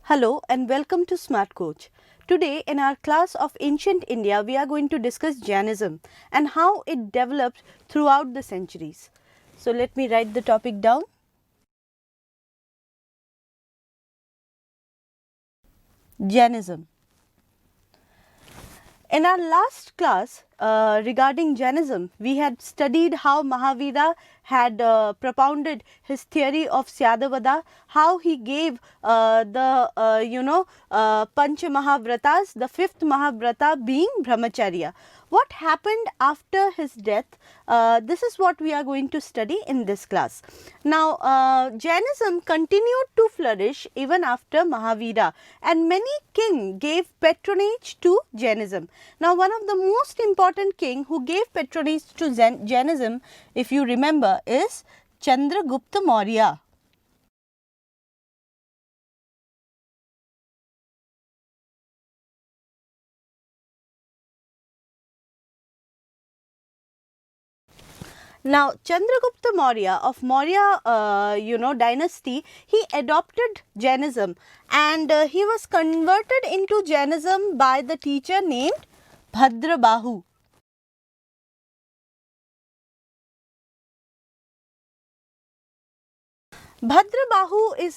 Hello and welcome to Smart Coach. Today in our class of Ancient India, we are going to discuss Jainism and how it developed throughout the centuries. So let me write the topic down. Jainism. In our last class regarding Jainism, we had studied how Mahavira had propounded his theory of Syadavada, how he gave the Pancha Mahavratas, the fifth Mahavrata being Brahmacharya. What happened after his death? This is what we are going to study in this class. Now, Jainism continued to flourish even after Mahavira, and many kings gave patronage to Jainism. Now, one of the most important king who gave patronage to Jainism, if you remember, is Chandragupta Maurya. Now, Chandragupta Maurya of Maurya, dynasty, he adopted Jainism and he was converted into Jainism by the teacher named Bhadrabahu. Bhadrabahu is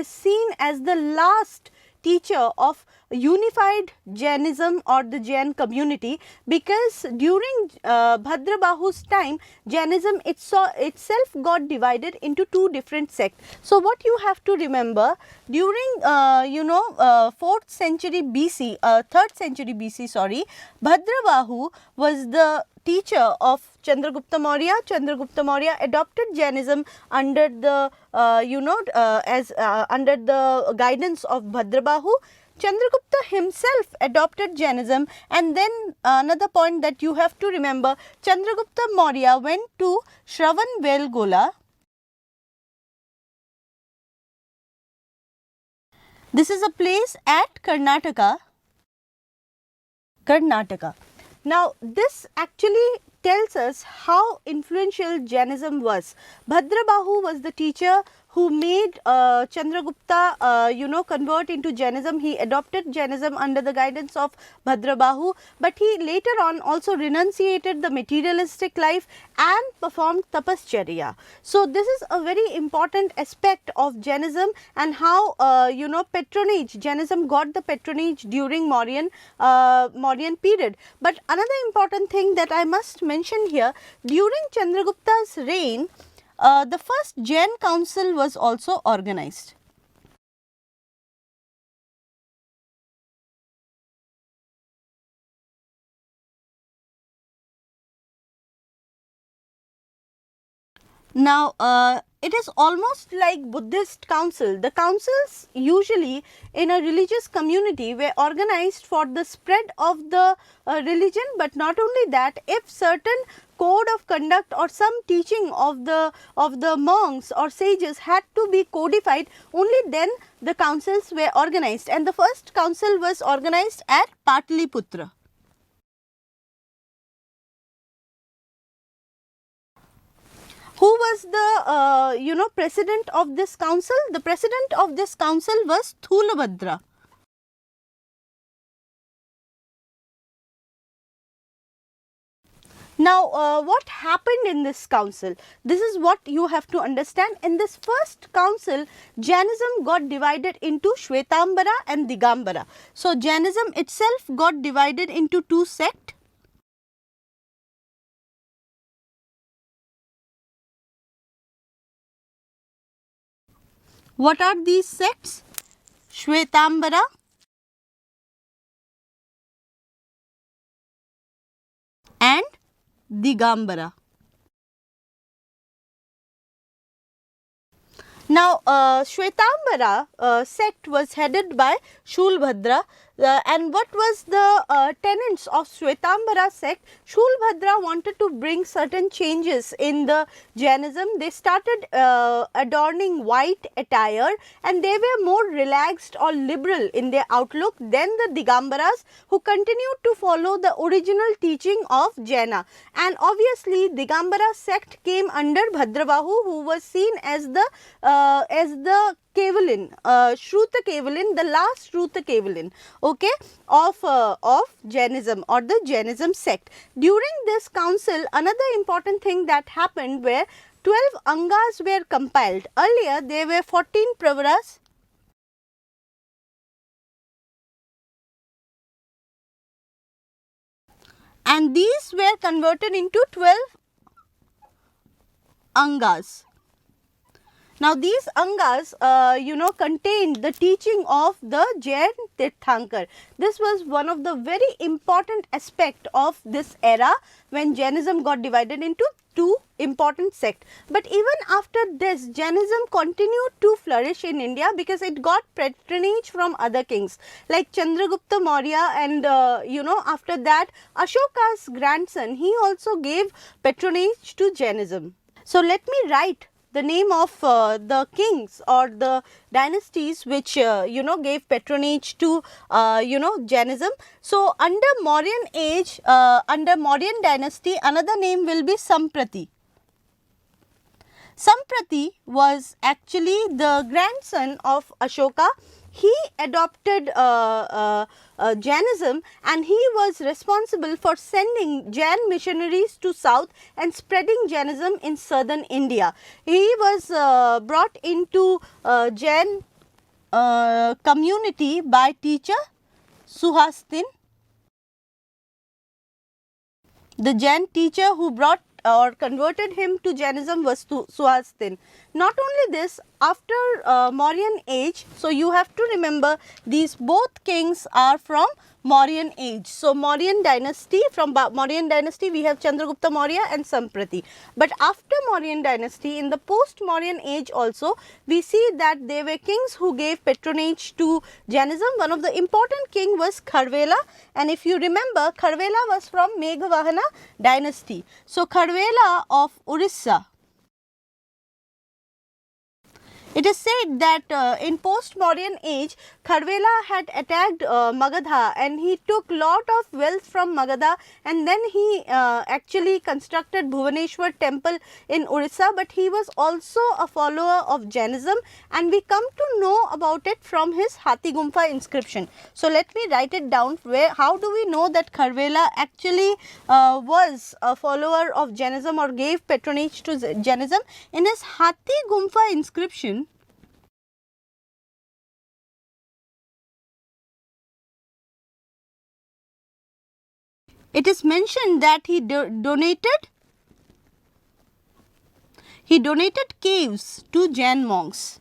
seen as the last teacher of unified Jainism or the Jain community, because during Bhadrabahu's time, Jainism itself got divided into two different sects. So what you have to remember, during 4th century BC, 3rd century BC, sorry, Bhadrabahu was the teacher of Chandragupta Maurya. Chandragupta Maurya adopted Jainism under the under the guidance of Bhadrabahu. Chandragupta himself adopted Jainism, and then another point that you have to remember, Chandragupta Maurya went to Shravanbelgola. This is a place at Karnataka. Now, this actually tells us how influential Jainism was. Bhadrabahu was the teacher who made Chandragupta convert into Jainism. He adopted Jainism under the guidance of Bhadrabahu, but he later on also renunciated the materialistic life and performed tapascharya. So this is a very important aspect of Jainism, and how patronage, Jainism got the patronage during Mauryan period. But another important thing that I must mention here, during Chandragupta's reign, the first Jain council was also organized. Now, it is almost like Buddhist council. The councils usually in a religious community were organized for the spread of the religion, but not only that, if certain code of conduct or some teaching of the monks or sages had to be codified, only then the councils were organized, and the first council was organized at Pataliputra. Who was the president of this council? The president of this council was Thulabhadra. Now, what happened in this council? This is what you have to understand. In this first council, Jainism got divided into Shvetambara and Digambara. So, Jainism itself got divided into two sects. What are these sects? Shvetambara and Digambara. Now, Shvetambara sect was headed by Shulbhadra, and what was the tenets of Shvetambara sect? Shulbhadra wanted to bring certain changes in the Jainism. They started adorning white attire, and they were more relaxed or liberal in their outlook than the Digambaras, who continued to follow the original teaching of Jaina. And obviously, Digambara sect came under Bhadrabahu, who was seen as the Kevalin, Shruta Kevalin, the last Shruta Kevalin, okay, of Jainism or the Jainism sect. During this council, another important thing that happened where 12 Angas were compiled. Earlier, there were 14 Pravaras, and these were converted into 12 Angas. Now, these Angas, contained the teaching of the Jain Tirthankar. This was one of the very important aspect of this era when Jainism got divided into two important sects. But even after this, Jainism continued to flourish in India because it got patronage from other kings like Chandragupta Maurya, and after that Ashoka's grandson, he also gave patronage to Jainism. So, let me write the name of the kings or the dynasties which gave patronage to Jainism. So, under Mauryan age, under Mauryan dynasty, another name will be Samprati. Samprati was actually the grandson of Ashoka. He adopted Jainism, and he was responsible for sending Jain missionaries to south and spreading Jainism in southern India. He was brought into Jain community by teacher Suhastin. The Jain teacher who brought or converted him to Jainism was Suhastin. Not only this, after Mauryan age, so you have to remember these both kings are from Mauryan age. So, Mauryan dynasty, from Mauryan dynasty we have Chandragupta Maurya and Samprati. But after Mauryan dynasty, in the post Mauryan age also, we see that there were kings who gave patronage to Jainism. One of the important king was Kharvela, and if you remember, Kharvela was from Meghavahana dynasty. So, Kharvela of Orissa. It is said that in post-Mauryan age, Kharvela had attacked Magadha, and he took lot of wealth from Magadha, and then he actually constructed Bhuvaneshwar temple in Orissa, but he was also a follower of Jainism, and we come to know about it from his Hathi Gumpha inscription. So, let me write it down. How do we know that Kharvela actually was a follower of Jainism or gave patronage to Jainism? In his Hathi Gumpha inscription, it is mentioned that he donated caves to Jain monks.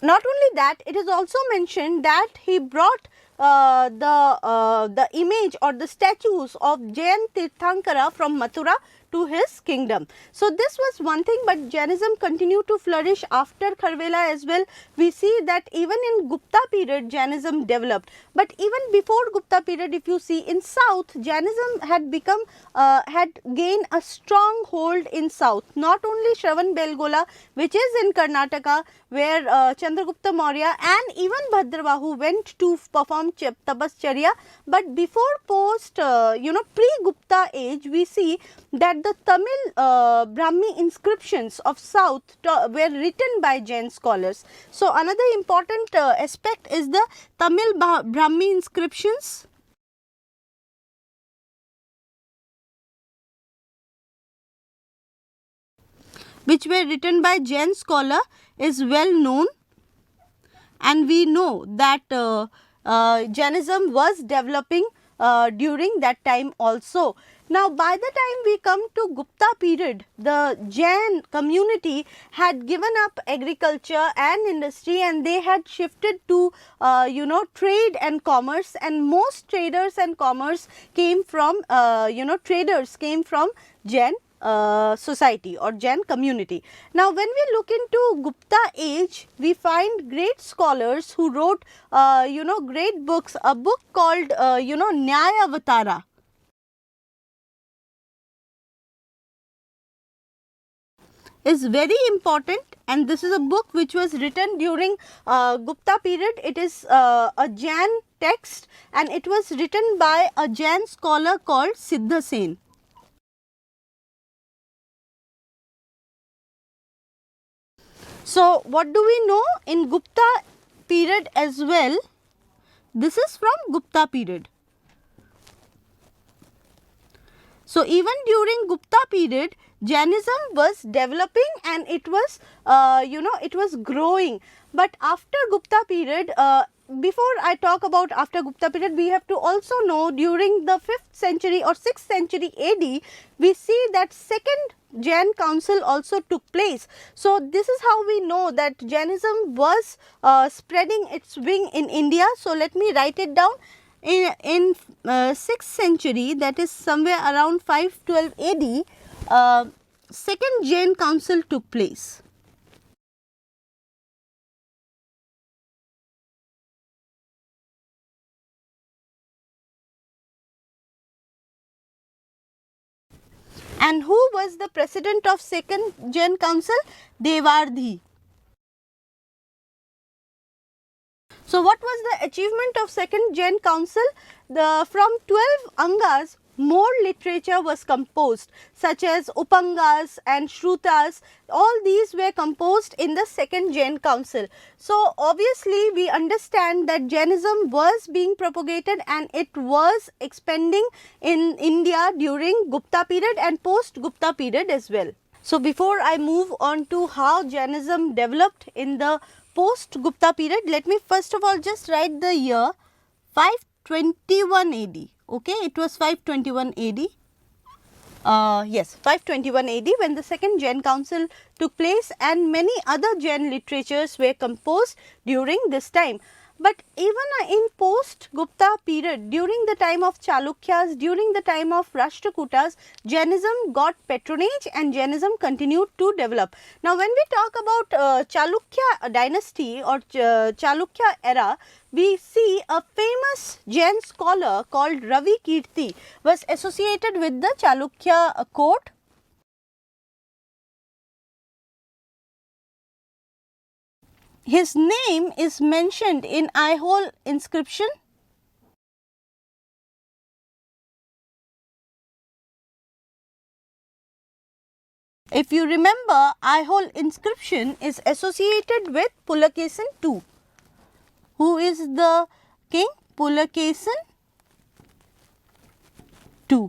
Not only that, it is also mentioned that he brought the image or the statues of Jain Tirthankara from Mathura to his kingdom. So, this was one thing, but Jainism continued to flourish after Kharvela as well. We see that even in Gupta period, Jainism developed, but even before Gupta period, if you see in south, Jainism had become had gained a strong hold in south. Not only Shravan Belgola, which is in Karnataka, where Chandragupta Maurya and even Bhadrabahu went to perform tapascharya, but before post pre-Gupta age, we see that the Tamil Brahmi inscriptions of south were written by Jain scholars. So, another important aspect is the Tamil Brahmi inscriptions, which were written by Jain scholar, is well known, and we know that Jainism was developing during that time also. Now, by the time we come to Gupta period, the Jain community had given up agriculture and industry, and they had shifted to trade and commerce, and most traders and commerce came from traders came from Jain society or Jain community. Now, when we look into Gupta age, we find great scholars who wrote great books. A book called Nyayavatara is very important, and this is a book which was written during Gupta period. It is a Jain text, and it was written by a Jain scholar called Siddha Sen. So what do we know in Gupta period as well? This is from Gupta period. So even during Gupta period, Jainism was developing and it was, it was growing. But after Gupta period, before I talk about after Gupta period, we have to also know during the 5th century or 6th century AD, we see that second Jain council also took place. So this is how we know that Jainism was spreading its wing in India. So let me write it down. In 6th century, that is somewhere around 512 AD, second Jain council took place. And who was the president of second Jain council? Devardhi. So what was the achievement of second Jain council? From 12 Angas, more literature was composed, such as Upangas and Shrutas. All these were composed in the second Jain council. So obviously we understand that Jainism was being propagated and it was expanding in India during Gupta period and post Gupta period as well. So before I move on to how Jainism developed in the post Gupta period, let me first of all just write the year 521 AD. Okay, it was 521 AD. Yes, 521 AD when the second Jain council took place and many other Jain literatures were composed during this time. But even in post Gupta period, during the time of Chalukyas, during the time of Rashtrakutas, Jainism got patronage and Jainism continued to develop. Now when we talk about Chalukya dynasty or Chalukya era, we see a famous Jain scholar called Ravi Kirti was associated with the Chalukya court. His name is mentioned in Aihole inscription. If you remember, Aihole inscription is associated with Pulakesin II. Who is the king? Pulakesin II.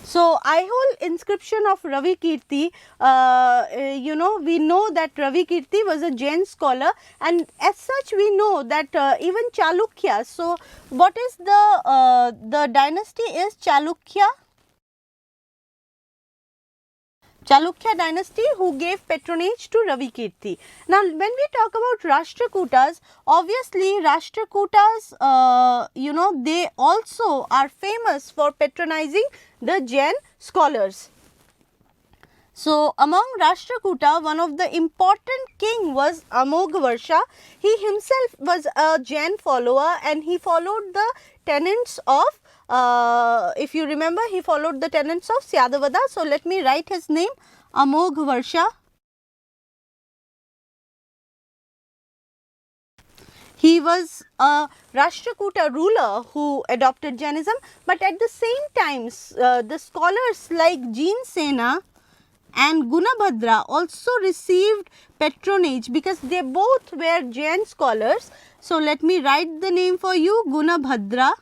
So, Aihole inscription of Ravi Kirti, we know that Ravi Kirti was a Jain scholar and as such we know that even Chalukya. So, what is the dynasty is Chalukya. Chalukya dynasty who gave patronage to Ravi Kirti. Now, when we talk about Rashtrakutas, obviously Rashtrakutas, they also are famous for patronizing the Jain scholars. So, among Rashtrakuta, one of the important king was Amoghavarsa. He himself was a Jain follower and he followed the tenets of if you remember, he followed the tenets of Syadavada. So, let me write his name, Amoghavarsa. He was a Rashtrakuta ruler who adopted Jainism, but at the same time, the scholars like Jinsena and Gunabhadra also received patronage because they both were Jain scholars. So, let me write the name for you, Gunabhadra.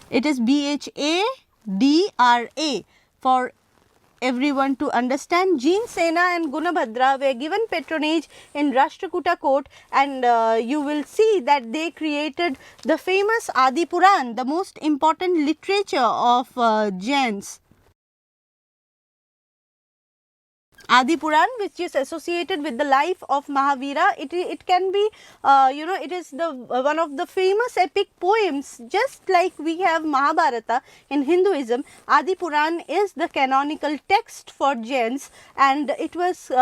It is Bhadra for everyone to understand. Jinsena and Gunabhadra were given patronage in Rashtrakuta court and you will see that they created the famous Adi Puran, the most important literature of Jains. Adi Puran, which is associated with the life of Mahavira, it can be, it is the one of the famous epic poems. Just like we have Mahabharata in Hinduism, Adi Puran is the canonical text for Jains, and it was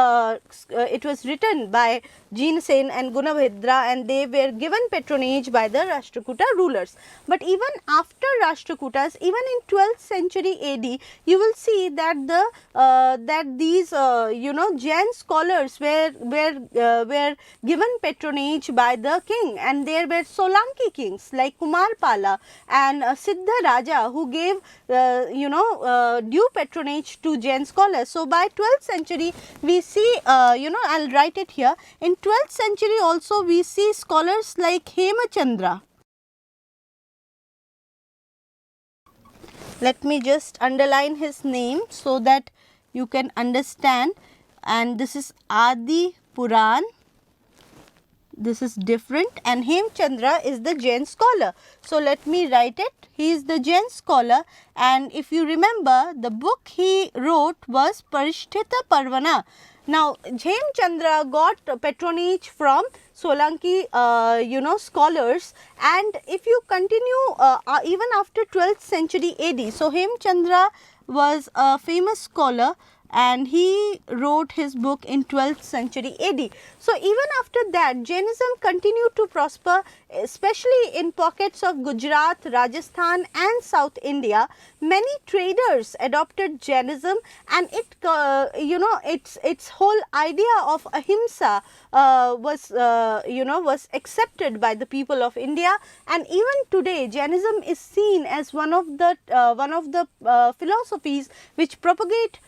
written by Jinsen and Gunabhadra, and they were given patronage by the Rashtrakuta rulers. But even after Rashtrakutas, even in 12th century AD, you will see that these Jain scholars were given patronage by the king, and there were Solanki kings like Kumarpala and Siddha Raja who gave due patronage to Jain scholars. So by 12th century we see, I'll write it here, in 12th century also we see scholars like Hemachandra. Let me just underline his name so that you can understand, and this is Adi Puran. This is different, and Hemchandra is the Jain scholar. So let me write it. He is the Jain scholar, and if you remember, the book he wrote was Parishtita Parvana. Now Hemchandra got patronage from Solanki scholars, and if you continue even after 12th century AD, so Hemchandra was a famous scholar and he wrote his book in 12th century AD. So even after that, Jainism continued to prosper, especially in pockets of Gujarat, Rajasthan and South India. Many traders adopted Jainism, and its whole idea of ahimsa was accepted by the people of India, and even today Jainism is seen as one of the philosophies which propagate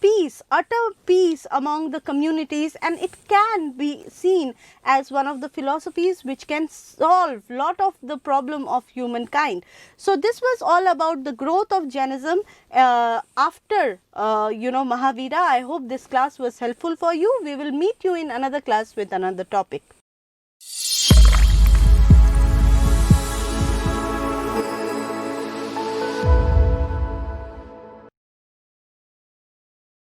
peace, utter peace among the communities, and it can be seen as one of the philosophies which can solve lot of the problem of humankind. So this was all about the growth of Jainism after Mahavira. I hope this class was helpful for you. We will meet you in another class with another topic.